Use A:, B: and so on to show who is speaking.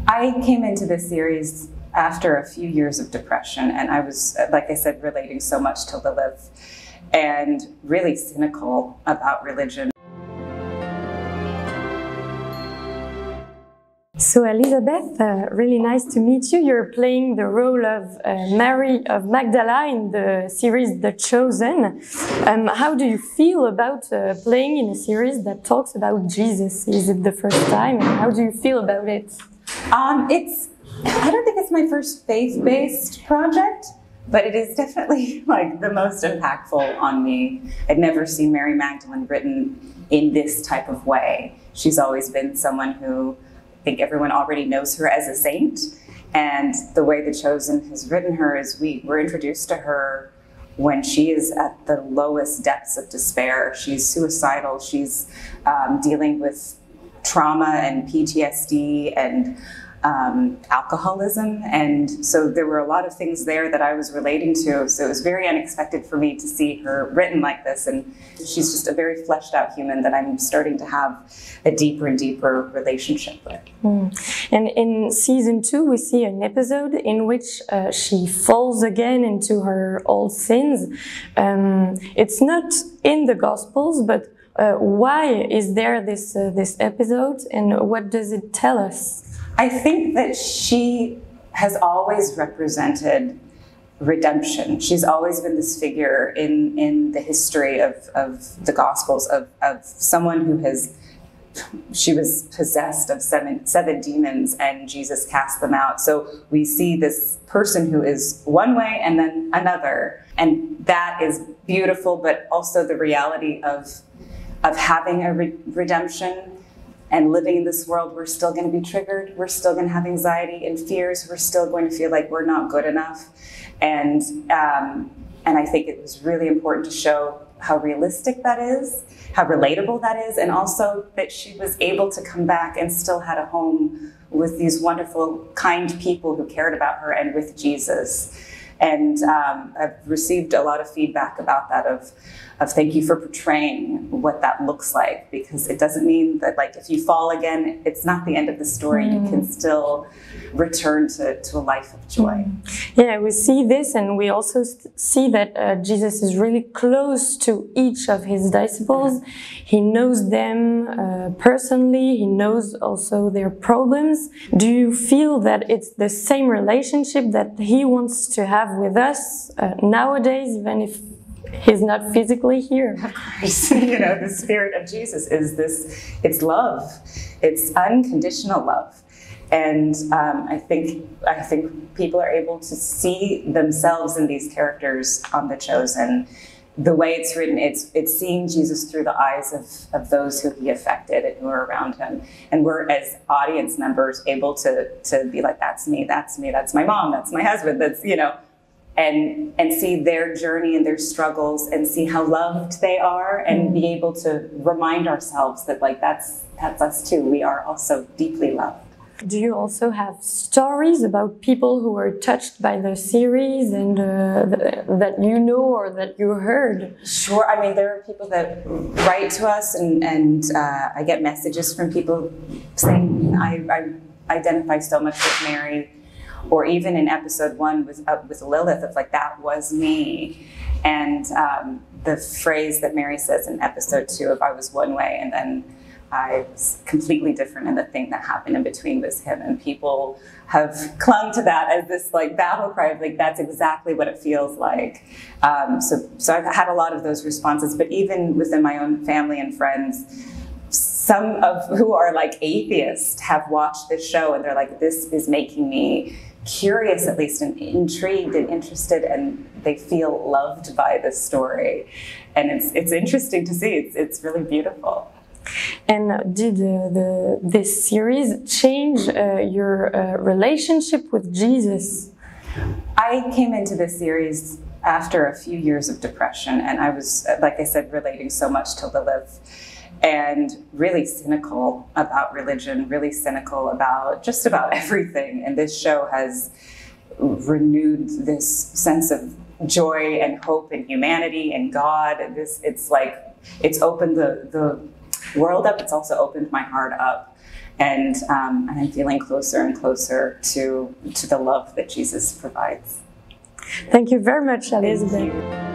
A: I came into this series after a few years of depression, and I was, like I said, relating so much to Lilith and really cynical about religion.
B: So Elizabeth, really nice to meet you. You're playing the role of Mary of Magdala in the series The Chosen. How do you feel about playing in a series that talks about Jesus? Is it the first time? And how do you feel about it?
A: I don't think it's my first faith-based project, but it is definitely like the most impactful on me. I'd never seen Mary Magdalene written in this type of way. She's always been someone who I think everyone already knows her as a saint, and the way The Chosen has written her is we're introduced to her when she is at the lowest depths of despair. She's suicidal, she's dealing with trauma and PTSD and alcoholism, and so there were a lot of things there that I was relating to, so it was very unexpected for me to see her written like this, and she's just a very fleshed out human that I'm starting to have a deeper and deeper relationship with.
B: And in season 2 we see an episode in which she falls again into her old sins. It's not in the Gospels, but why is there this episode, and what does it tell us?
A: I think that she has always represented redemption. She's always been this figure in the history of the Gospels of someone who she was possessed of seven demons and Jesus cast them out. So we see this person who is one way and then another. And that is beautiful, but also the reality of having a redemption. And living in this world, we're still going to be triggered. We're still going to have anxiety and fears. We're still going to feel like we're not good enough. And I think it was really important to show how realistic that is, how relatable that is, and also that she was able to come back and still had a home with these wonderful, kind people who cared about her and with Jesus. And I've received a lot of feedback about that of thank you for portraying what that looks like, because it doesn't mean that like if you fall again, it's not the end of the story. You can still return to a life of joy.
B: Yeah, we see this, and we also see that Jesus is really close to each of his disciples. He knows them personally. He knows also their problems. Do you feel that it's the same relationship that he wants to have with us nowadays, even if he's not physically here?
A: Of course. The spirit of Jesus is this, it's love. It's unconditional love. And I think people are able to see themselves in these characters on The Chosen. The way it's written, it's seeing Jesus through the eyes of those who he affected and who are around him. And we're, as audience members, able to be like, that's me, that's my mom, that's my husband, that's, and see their journey and their struggles and see how loved they are, and be able to remind ourselves that like that's us too. We are also deeply loved.
B: Do you also have stories about people who were touched by the series and that you know or that you heard?
A: Sure. I mean, there are people that write to us, and I get messages from people saying, I identify so much with Mary. Or even in episode 1 with Lilith, of like, that was me. And the phrase that Mary says in episode 2 of I was one way and then I was completely different, and the thing that happened in between was him. And people have clung to that as this like battle cry of like, that's exactly what it feels like. So I've had a lot of those responses, but even within my own family and friends, some of who are like atheists have watched this show and they're like, this is making me curious, at least, and intrigued and interested, and they feel loved by this story. And it's interesting to see. It's really beautiful.
B: And did this series change your relationship with Jesus?
A: I came into this series after a few years of depression, and I was, like I said, relating so much to Lilith and really cynical about religion, really cynical about just about everything. And this show has renewed this sense of joy and hope and humanity and God. It's opened the world up. It's also opened my heart up. and I'm feeling closer and closer to the love that Jesus provides.
B: Thank you very much, Elizabeth.